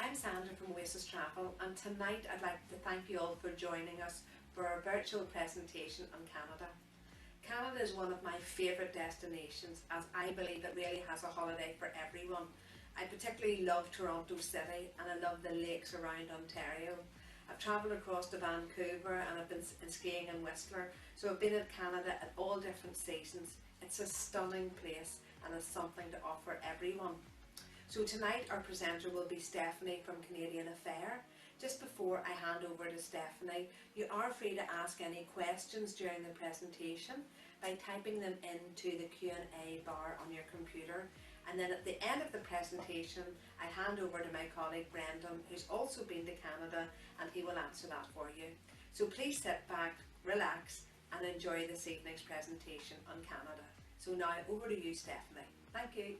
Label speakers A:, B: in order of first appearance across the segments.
A: I'm Sandra from Oasis Travel, and tonight I'd like to thank you all for joining us for our virtual presentation on Canada. Canada is one of my favourite destinations, as I believe it really has a holiday for everyone. I particularly love Toronto City, and I love the lakes around Ontario. I've travelled across to Vancouver and I've been skiing in Whistler, so I've been in Canada at all different seasons. It's a stunning place and it's something to offer everyone. So tonight our presenter will be Stephanie from Canadian Affair. Just before I hand over to Stephanie, you are free to ask any questions during the presentation by typing them into the Q&A bar on your computer. And then at the end of the presentation, I hand over to my colleague Brendan, who's also been to Canada, and he will answer that for you. So please sit back, relax, and enjoy this evening's presentation on Canada. So now over to you, Stephanie. Thank you.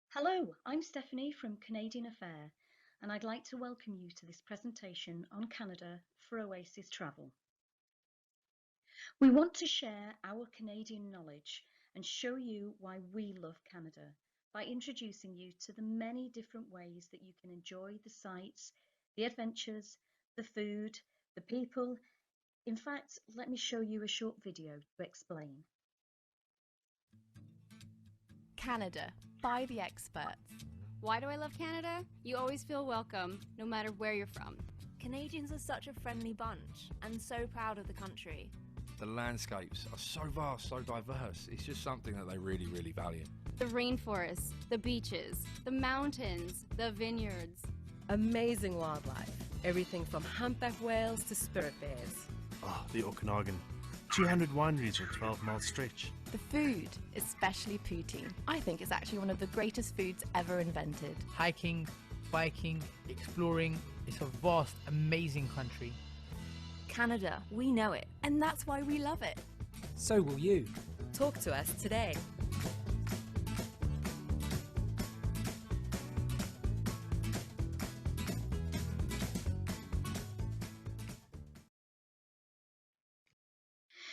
B: Hello, I'm Stephanie from Canadian Affair, and I'd like to welcome you to this presentation on Canada for Oasis Travel. We want to share our Canadian knowledge and show you why we love Canada by introducing you to the many different ways that you can enjoy the sights, the adventures, the food, the people. In fact, let me show you a short video to explain.
C: Canada, by the experts.
D: Why do I love Canada? You always feel welcome, no matter where you're from.
E: Canadians are such a friendly bunch and so proud of the country.
F: The landscapes are so vast, so diverse. It's just something that they really, really value.
D: The rainforests, the beaches, the mountains, the vineyards.
G: Amazing wildlife. Everything from humpback whales to spirit bears.
H: Ah, the Okanagan. 200 wineries in a 12-mile stretch.
C: The food, especially poutine. I think it's actually one of the greatest foods ever invented.
I: Hiking, biking, exploring. It's a vast, amazing country.
E: Canada, we know it, and that's why we love it.
I: So will you.
G: Talk to us today.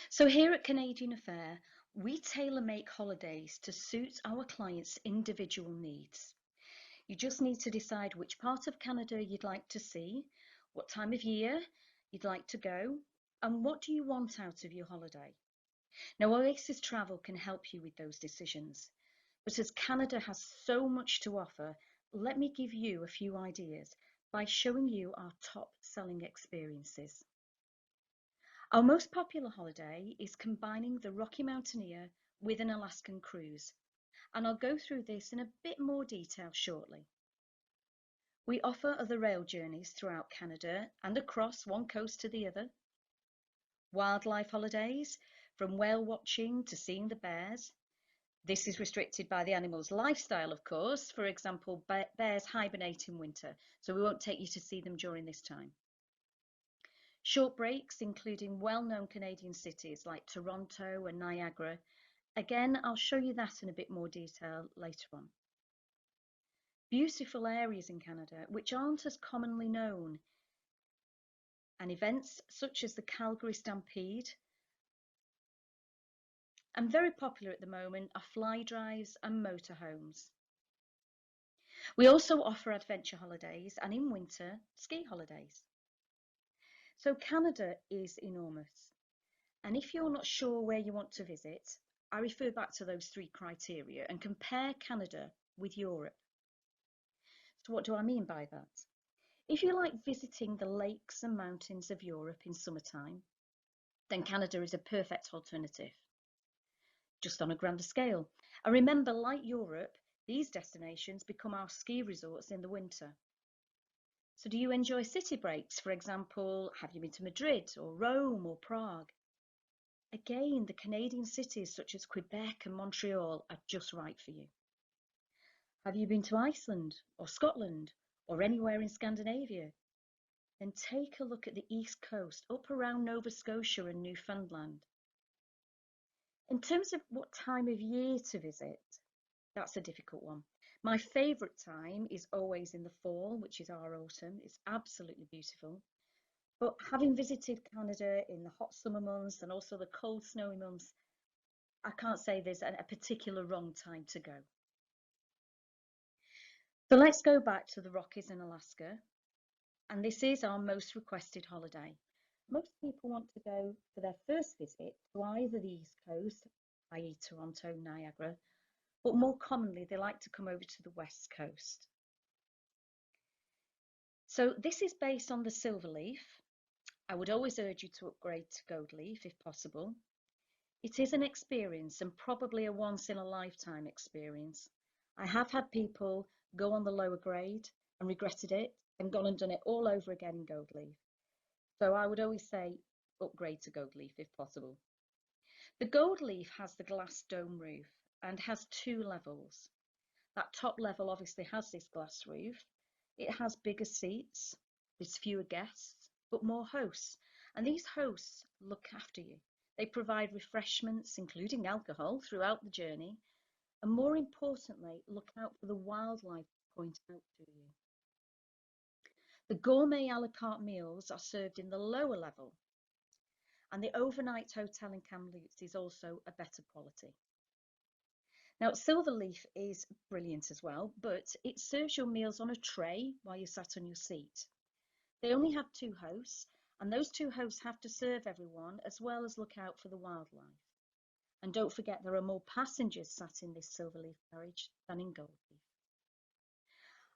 B: So here at Canadian Affair, we tailor-make holidays to suit our clients' individual needs. You just need to decide which part of Canada you'd like to see, what time of year you'd like to go, and what do you want out of your holiday. Now, Oasis Travel can help you with those decisions, but as Canada has so much to offer, let me give you a few ideas by showing you our top selling experiences. Our most popular holiday is combining the Rocky Mountaineer with an Alaskan cruise, and I'll go through this in a bit more detail shortly. We offer other rail journeys throughout Canada and across one coast to the other. Wildlife holidays, from whale watching to seeing the bears. This is restricted by the animal's lifestyle, of course. For example, bears hibernate in winter, so we won't take you to see them during this time. Short breaks, including well-known Canadian cities like Toronto and Niagara. Again, I'll show you that in a bit more detail later on. Beautiful areas in Canada which aren't as commonly known, and events such as the Calgary Stampede. And very popular at the moment are fly drives and motorhomes. We also offer adventure holidays and in winter, ski holidays. So Canada is enormous, and if you're not sure where you want to visit, I refer back to those three criteria and compare Canada with Europe. So what do I mean by that? If you like visiting the lakes and mountains of Europe in summertime, then Canada is a perfect alternative, just on a grander scale. And remember, like Europe, these destinations become our ski resorts in the winter. So do you enjoy city breaks? For example, have you been to Madrid or Rome or Prague? Again, the Canadian cities such as Quebec and Montreal are just right for you. Have you been to Iceland or Scotland or anywhere in Scandinavia? Then take a look at the East Coast, up around Nova Scotia and Newfoundland. In terms of what time of year to visit, that's a difficult one. My favourite time is always in the fall, which is our autumn. It's absolutely beautiful. But having visited Canada in the hot summer months and also the cold, snowy months, I can't say there's a particular wrong time to go. So let's go back to the Rockies in Alaska. And this is our most requested holiday. Most people want to go for their first visit to either the East Coast, i.e. Toronto, Niagara, but more commonly they like to come over to the West Coast. So this is based on the Silverleaf. I would always urge you to upgrade to Gold Leaf if possible. It is an experience and probably a once in a lifetime experience. I have had people go on the lower grade and regretted it and gone and done it all over again in Gold Leaf. So I would always say upgrade to Gold Leaf if possible. The Gold Leaf has the glass dome roof and has 2 levels. That top level obviously has this glass roof. It has bigger seats, there's fewer guests, but more hosts. And these hosts look after you. They provide refreshments, including alcohol, throughout the journey. And more importantly, look out for the wildlife point out to you. The gourmet a la carte meals are served in the lower level, and the overnight hotel in Kamloops is also a better quality. Now, Silverleaf is brilliant as well, but it serves your meals on a tray while you're sat on your seat. They only have 2 hosts, and those 2 hosts have to serve everyone as well as look out for the wildlife. And don't forget, there are more passengers sat in this Silverleaf carriage than in Gold Leaf.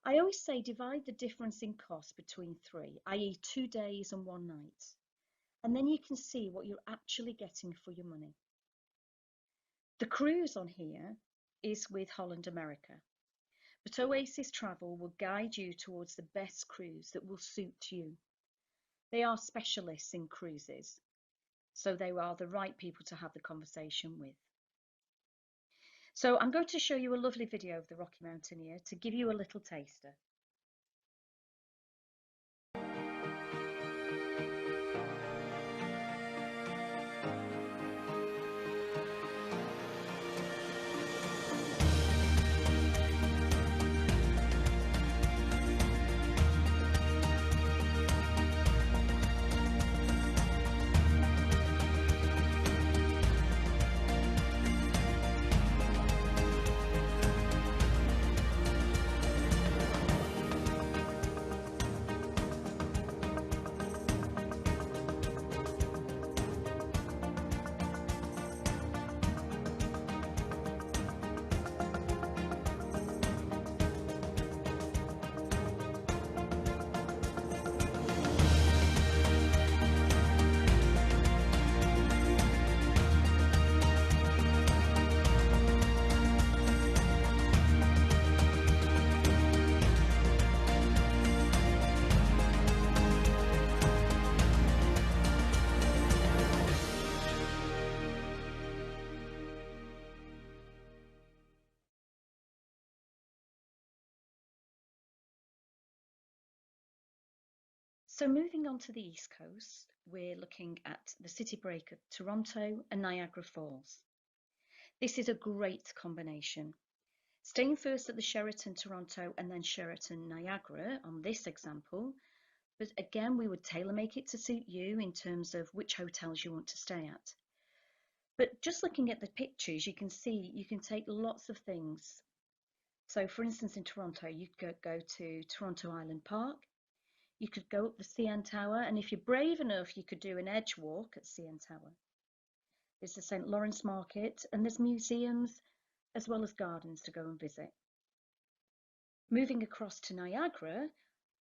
B: I always say divide the difference in cost between 3, i.e. 2 days and 1 night, and then you can see what you're actually getting for your money. The cruise on here is with Holland America, but Oasis Travel will guide you towards the best cruise that will suit you. They are specialists in cruises, so they are the right people to have the conversation with. So I'm going to show you a lovely video of the Rocky Mountaineer to give you a little taster. So moving on to the East Coast, we're looking at the city break of Toronto and Niagara Falls. This is a great combination. Staying first at the Sheraton Toronto and then Sheraton Niagara on this example, but again we would tailor make it to suit you in terms of which hotels you want to stay at. But just looking at the pictures, you can see you can take lots of things. So for instance, in Toronto, you could go to Toronto Island Park. You could go up the CN Tower, and if you're brave enough, you could do an edge walk at CN Tower. There's the St. Lawrence Market, and there's museums as well as gardens to go and visit. Moving across to Niagara,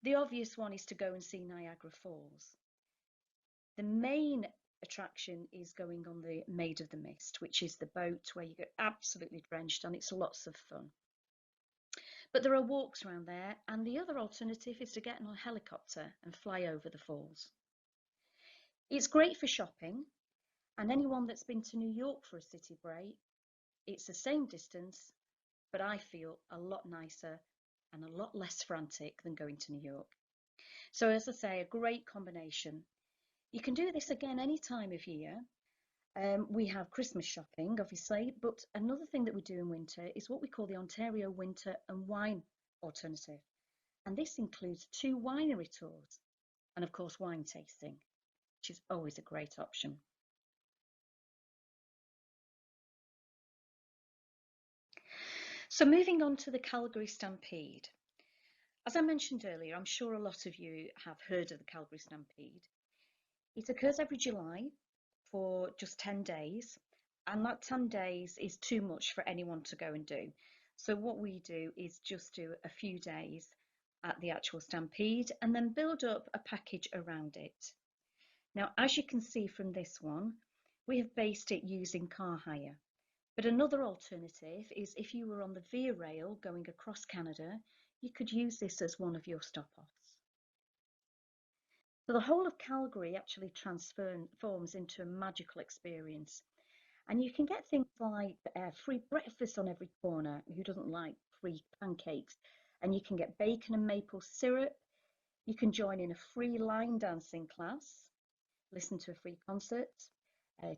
B: the obvious one is to go and see Niagara Falls. The main attraction is going on the Maid of the Mist, which is the boat where you get absolutely drenched, and it's lots of fun. But there are walks around there, and the other alternative is to get on a helicopter and fly over the falls. It's great for shopping, and anyone that's been to New York for a city break, it's the same distance, but I feel a lot nicer and a lot less frantic than going to New York. So as I say, a great combination. You can do this again any time of year. We have Christmas shopping, obviously, but another thing that we do in winter is what we call the Ontario Winter and Wine Alternative. And this includes 2 winery tours and, of course, wine tasting, which is always a great option. So moving on to the Calgary Stampede. As I mentioned earlier, I'm sure a lot of you have heard of the Calgary Stampede. It occurs every July for just 10 days, and that 10 days is too much for anyone to go and do. So what we do is just do a few days at the actual Stampede and then build up a package around it. Now, as you can see from this one, we have based it using car hire. But another alternative is if you were on the Via Rail going across Canada, you could use this as one of your stop-offs. So the whole of Calgary actually transforms into a magical experience. And you can get things like free breakfast on every corner. Who doesn't like free pancakes? And you can get bacon and maple syrup. You can join in a free line dancing class, listen to a free concert,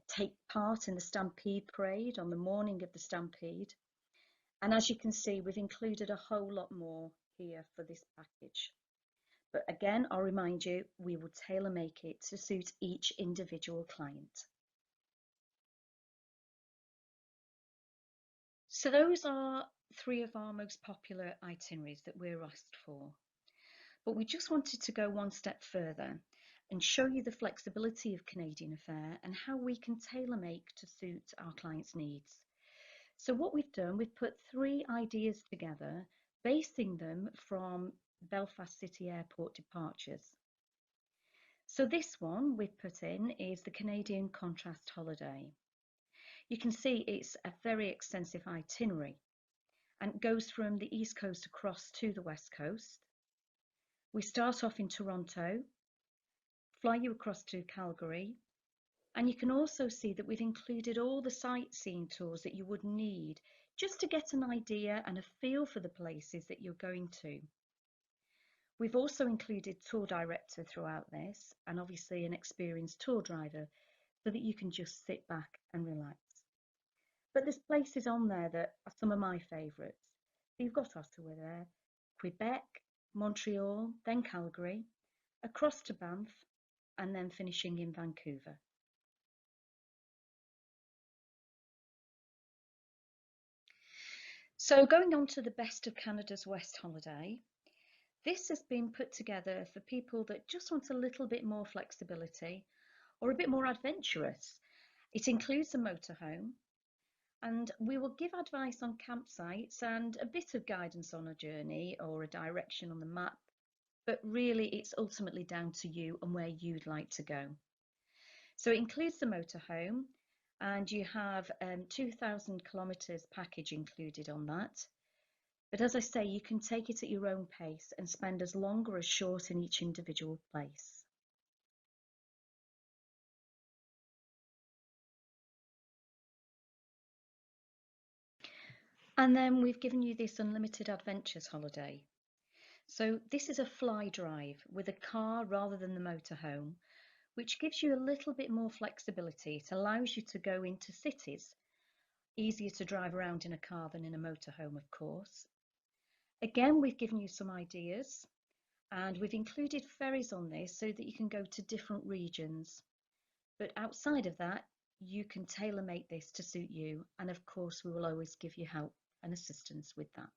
B: take part in the Stampede Parade on the morning of the Stampede. And as you can see, we've included a whole lot more here for this package. But again, I'll remind you, we will tailor make it to suit each individual client. So those are 3 of our most popular itineraries that we're asked for. But we just wanted to go one step further and show you the flexibility of Canadian Affair and how we can tailor make to suit our clients' needs. So what we've done, we've put 3 ideas together, basing them from Belfast City Airport departures. So this one we've put in is the Canadian Contrast Holiday. You can see it's a very extensive itinerary and goes from the East Coast across to the West Coast. We start off in Toronto, fly you across to Calgary, and you can also see that we've included all the sightseeing tours that you would need just to get an idea and a feel for the places that you're going to. We've also included tour director throughout this and obviously an experienced tour driver so that you can just sit back and relax. But there's places on there that are some of my favourites. You've got Ottawa there, Quebec, Montreal, then Calgary, across to Banff, and then finishing in Vancouver. So going on to the Best of Canada's West holiday, this has been put together for people that just want a little bit more flexibility or a bit more adventurous. It includes a motorhome, and we will give advice on campsites and a bit of guidance on a journey or a direction on the map, but really it's ultimately down to you and where you'd like to go. So it includes the motorhome, and you have 2,000 kilometres package included on that. But as I say, you can take it at your own pace and spend as long or as short in each individual place. And then we've given you this Unlimited Adventures holiday. So this is a fly drive with a car rather than the motorhome, which gives you a little bit more flexibility. It allows you to go into cities. Easier to drive around in a car than in a motorhome, of course. Again, we've given you some ideas, and we've included ferries on this so that you can go to different regions. But outside of that, you can tailor make this to suit you, and of course we will always give you help and assistance with that.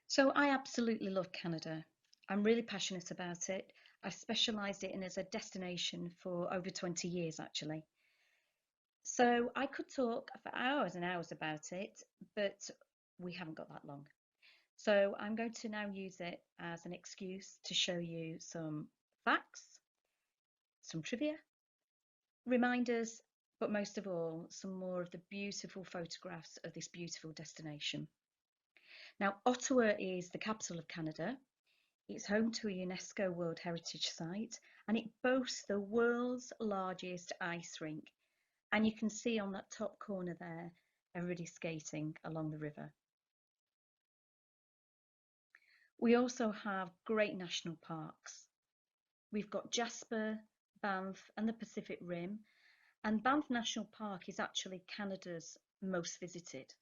B: So I absolutely love Canada. I'm really passionate about it. I've specialised it in as a destination for over 20 years actually. So I could talk for hours and hours about it, but we haven't got that long. So I'm going to now use it as an excuse to show you some facts, some trivia, reminders, but most of all, some more of the beautiful photographs of this beautiful destination. Now, Ottawa is the capital of Canada. It's home to a UNESCO World Heritage Site, and it boasts the world's largest ice rink. And you can see on that top corner there, everybody skating along the river. We also have great national parks. We've got Jasper, Banff and the Pacific Rim, and Banff National Park is actually Canada's most visited.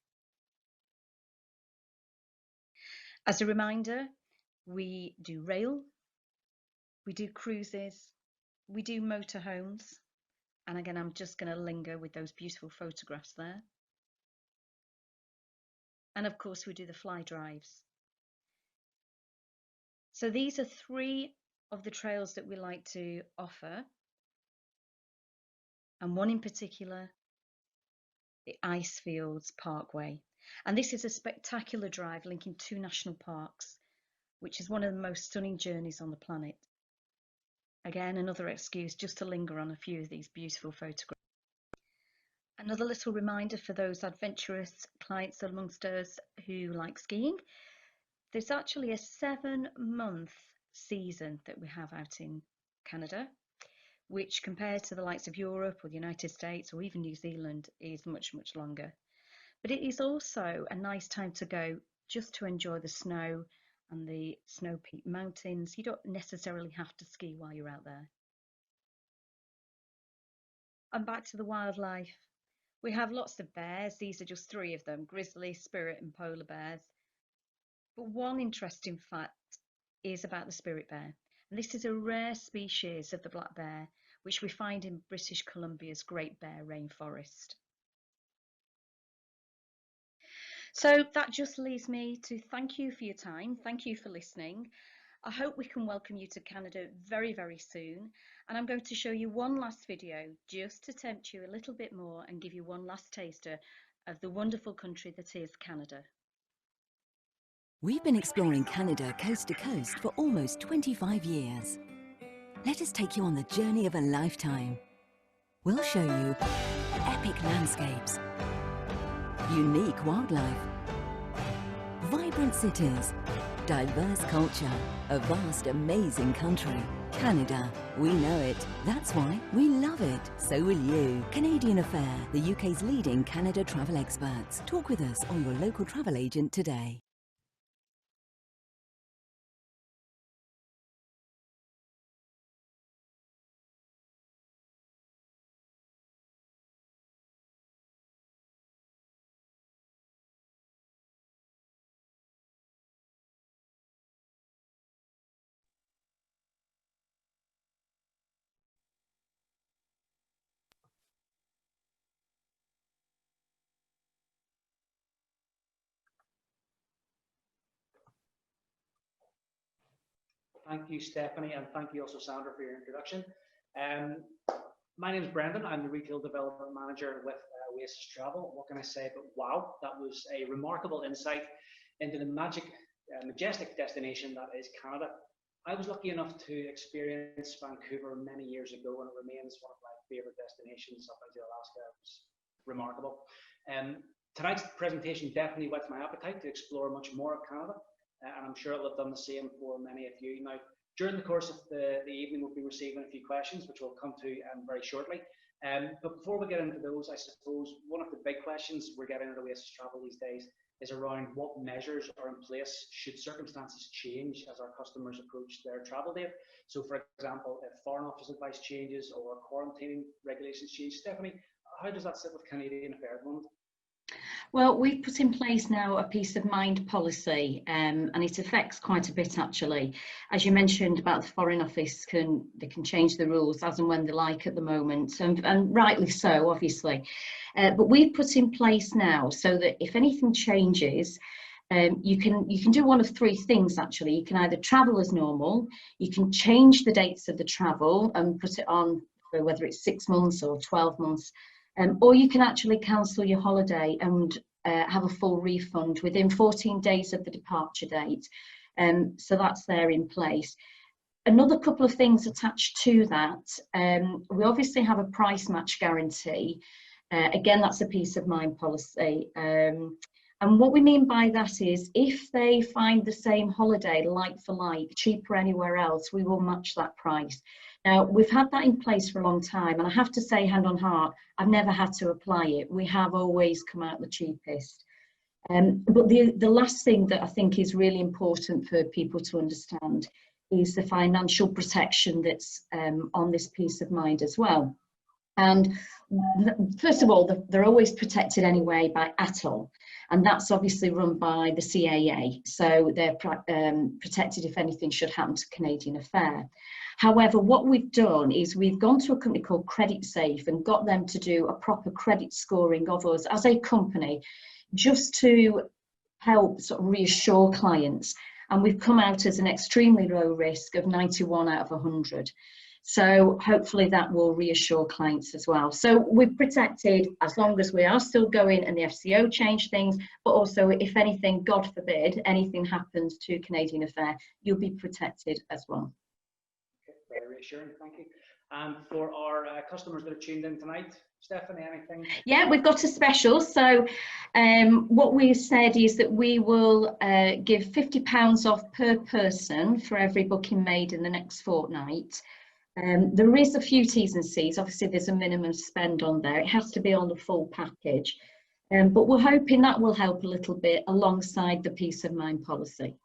B: As a reminder, we do rail, we do cruises, we do motorhomes, and again I'm just going to linger with those beautiful photographs there. And of course, we do the fly drives. So these are 3 of the trails that we like to offer. And one in particular, the Icefields Parkway. And this is a spectacular drive linking 2 national parks, which is one of the most stunning journeys on the planet. Again, another excuse just to linger on a few of these beautiful photographs. Another little reminder for those adventurous clients amongst us who like skiing, there's actually a 7-month season that we have out in Canada, which compared to the likes of Europe or the United States or even New Zealand is much, much longer. But it is also a nice time to go just to enjoy the snow and the snow-peaked mountains. You don't necessarily have to ski while you're out there. And back to the wildlife. We have lots of bears. These are just 3 of them, grizzly, spirit and polar bears. But one interesting fact is about the spirit bear. And this is a rare species of the black bear, which we find in British Columbia's Great Bear Rainforest. So that just leaves me to thank you for your time. Thank you for listening. I hope we can welcome you to Canada very, very soon. And I'm going to show you one last video just to tempt you a little bit more and give you one last taster of the wonderful country that is Canada.
J: We've been exploring Canada coast to coast for almost 25 years. Let us take you on the journey of a lifetime. We'll show you epic landscapes, unique wildlife, vibrant cities, diverse culture, a vast, amazing country. Canada, we know it. That's why we love it. So will you. Canadian Affair, the UK's leading Canada travel experts. Talk with us or your local travel agent today.
K: Thank you, Stephanie, and thank you also, Sandra, for your introduction. My name is Brendan. I'm the Retail Development Manager with Oasis Travel. What can I say? But wow, that was a remarkable insight into the majestic destination that is Canada. I was lucky enough to experience Vancouver many years ago, and it remains one of my favorite destinations up until Alaska. It was remarkable. Tonight's presentation definitely whets my appetite to explore much more of Canada. And I'm sure it'll have done the same for many of you. Now, during the course of the evening, we'll be receiving a few questions, which we'll come to very shortly. But before we get into those, I suppose one of the big questions we're getting at Oasis Travel these days is around what measures are in place should circumstances change as our customers approach their travel date. So, for example, if Foreign Office advice changes or quarantining regulations change, Stephanie, how does that sit with Canadian Affairs at the moment?
B: Well, we've put in place now a peace of mind policy, and it affects quite a bit actually. As you mentioned about the Foreign Office, they can change the rules as and when they like at the moment, and rightly so, obviously. But we've put in place now so that if anything changes, you can do one of 3 things actually. You can either travel as normal, you can change the dates of the travel and put it on for whether it's 6 months or 12 months. Or you can actually cancel your holiday and have a full refund within 14 days of the departure date. So that's there in place. Another couple of things attached to that, we obviously have a price match guarantee. Again, that's a peace of mind policy. And what we mean by that is if they find the same holiday like for like, cheaper anywhere else, we will match that price. Now, we've had that in place for a long time, and I have to say, hand on heart, I've never had to apply it. We have always come out the cheapest. But the last thing that I think is really important for people to understand is the financial protection that's on this peace of mind as well. And first of all, they're always protected anyway by ATOL, and that's obviously run by the CAA. So they're protected if anything should happen to Canadian Affair. However, what we've done is we've gone to a company called Credit Safe and got them to do a proper credit scoring of us as a company, just to help sort of reassure clients. And we've come out as an extremely low risk of 91 out of 100. So hopefully that will reassure clients as well. So we're protected as long as we are still going and the FCO change things, but also if anything, God forbid, anything happens to Canadian Affair, you'll be protected as well.
K: Okay, very reassuring, thank you. And for our customers that are tuned in tonight, Stephanie, anything?
B: Yeah, we've got a special. So what we said is that we will give £50 off per person for every booking made in the next fortnight. There is a few T's and C's. Obviously, there's a minimum spend on there. It has to be on the full package. But we're hoping that will help a little bit alongside the peace of mind policy.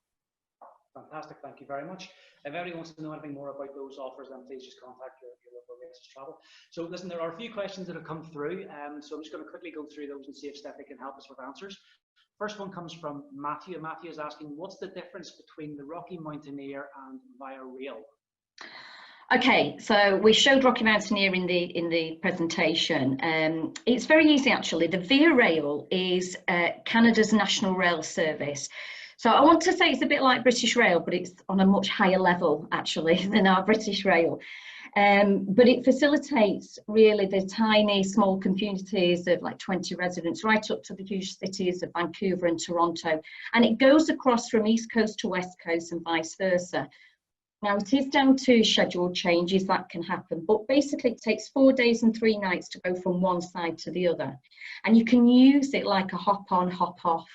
K: Fantastic, thank you very much. If anyone wants to know anything more about those offers, then please just contact your local Oasis Travel. So listen, there are a few questions that have come through, so I'm just going to quickly go through those and see if Stephanie can help us with answers. First one comes from Matthew. Matthew is asking, what's the difference between the Rocky Mountaineer and Via Rail?
B: Okay, so we showed Rocky Mountaineer in the presentation. It's very easy actually. The Via Rail is Canada's national rail service. So I want to say it's a bit like British Rail, but it's on a much higher level actually than our British Rail. But it facilitates really the tiny small communities of like 20 residents right up to the huge cities of Vancouver and Toronto. And it goes across from East Coast to West Coast and vice versa. Now it is down to scheduled changes that can happen, but basically it takes 4 days and 3 nights to go from one side to the other. And you can use it like a hop on, hop off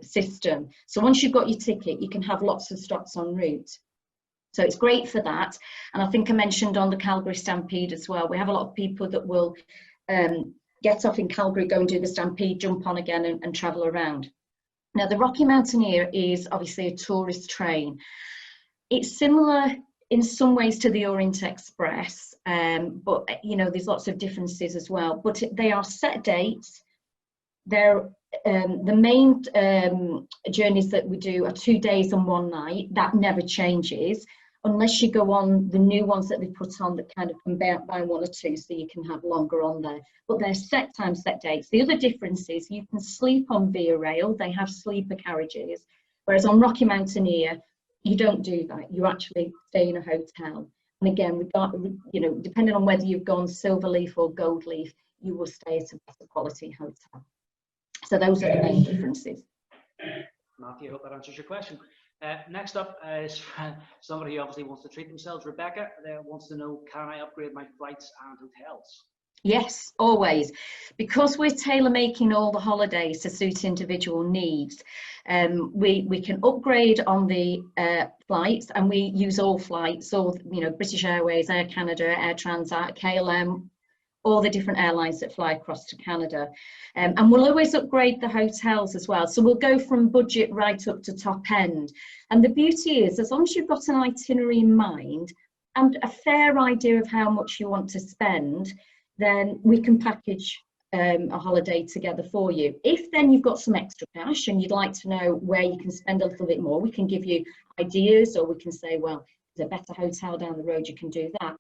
B: system. So once you've got your ticket, you can have lots of stops en route. So it's great for that. And I think I mentioned on the Calgary Stampede as well, we have a lot of people that will get off in Calgary, go and do the Stampede, jump on again and travel around. Now the Rocky Mountaineer is obviously a tourist train. It's similar in some ways to the Orient Express, but you know, there's lots of differences as well. But they are set dates. They're the main journeys that we do are 2 days and 1 night. That never changes unless you go on the new ones that they put on that kind of can buy 1 or 2, so you can have longer on there. But they're set times, set dates. The other difference is you can sleep on Via Rail. They have sleeper carriages, whereas on Rocky Mountaineer, you don't do that. You actually stay in a hotel. And again, you know, depending on whether you've gone Silverleaf or Goldleaf, you will stay at a better quality hotel. So those are the main differences.
K: Matthew, I hope that answers your question. Next up is somebody who obviously wants to treat themselves. Rebecca wants to know, can I upgrade my flights and hotels?
B: Yes, always. Because we're tailor making all the holidays to suit individual needs, we can upgrade on the flights, and we use all flights, all, you know, British Airways, Air Canada, Air Transat, KLM, all the different airlines that fly across to Canada. And we'll always upgrade the hotels as well. So we'll go from budget right up to top end. And the beauty is, as long as you've got an itinerary in mind and a fair idea of how much you want to spend, then we can package a holiday together for you. If then you've got some extra cash and you'd like to know where you can spend a little bit more, we can give you ideas, or we can say, well, there's a better hotel down the road, you can do that.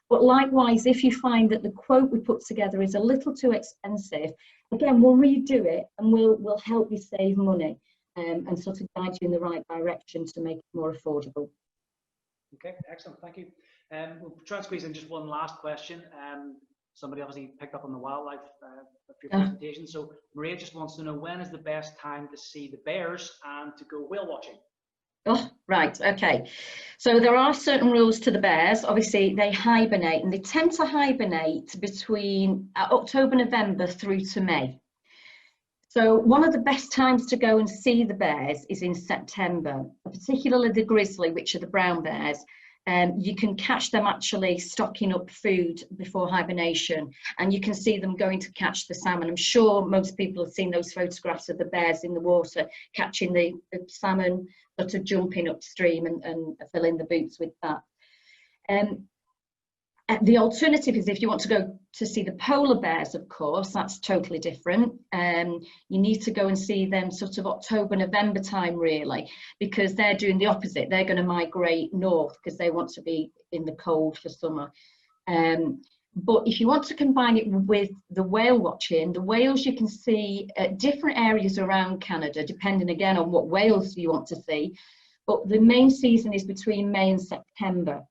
B: But likewise, if you find that the quote we put together is a little too expensive, again, we'll redo it and we'll help you save money and sort of guide you in the right direction to make it more affordable.
K: Okay, excellent, thank you. We'll try and squeeze in just one last question. Somebody obviously picked up on the wildlife of your presentation. So Maria just wants to know, when is the best time to see the bears and to go whale watching?
B: Oh, right, okay. So there are certain rules to the bears. Obviously, they hibernate, and they tend to hibernate between October, November through to May. So one of the best times to go and see the bears is in September, particularly the grizzly, which are the brown bears. You can catch them actually stocking up food before hibernation, and you can see them going to catch the salmon. I'm sure most people have seen those photographs of the bears in the water catching the salmon, sort of jumping upstream and filling the boots with that. The alternative is if you want to go to see the polar bears, of course, that's totally different. You need to go and see them sort of October, November time, really, because they're doing the opposite. They're going to migrate north because they want to be in the cold for summer.
L: But if you want to combine it with the whale watching, the whales you can see at different areas around Canada, depending again on what whales you want to see. But the main season is between May and September.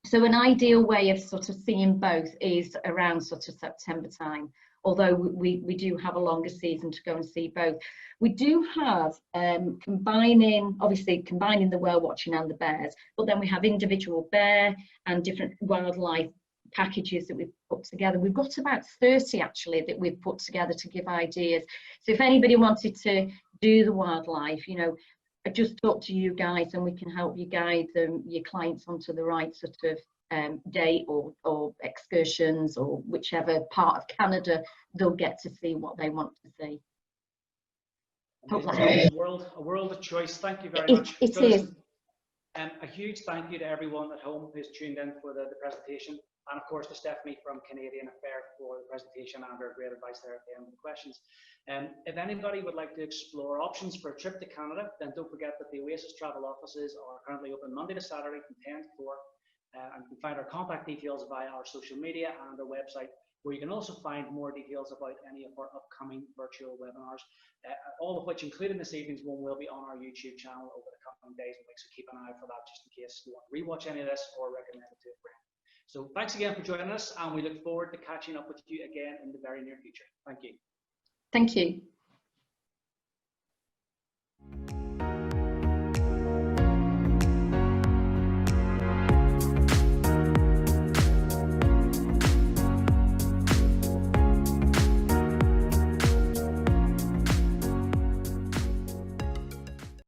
L: So an ideal way of sort of seeing both is around sort of September time, although we do have a longer season to go and see both. We do have combining the whale watching and the bears, but then we have individual bear and different wildlife packages that we've put together. We've got about 30 actually that we've put together to give ideas. So if anybody wanted to do the wildlife, you know, just talk to you guys and we can help you guide them, your clients onto the right sort of date or excursions or whichever part of Canada they'll get to see what they want to see.
K: A world of choice. Thank you very much.
L: It is.
K: A huge thank you to everyone at home who's tuned in for the presentation, and of course to Stephanie from Canadian Affair for the presentation and her great advice there at the end of the questions. If anybody would like to explore options for a trip to Canada, then don't forget that the Oasis Travel offices are currently open Monday to Saturday from 10 to 4. And you can find our contact details via our social media and our website, where you can also find more details about any of our upcoming virtual webinars, all of which, including this evening's one, will be on our YouTube channel over the coming days and weeks. So keep an eye out for that, just in case you want to rewatch any of this or recommend it to a friend. So thanks again for joining us, and we look forward to catching up with you again in the very near future. Thank you.
L: Thank you.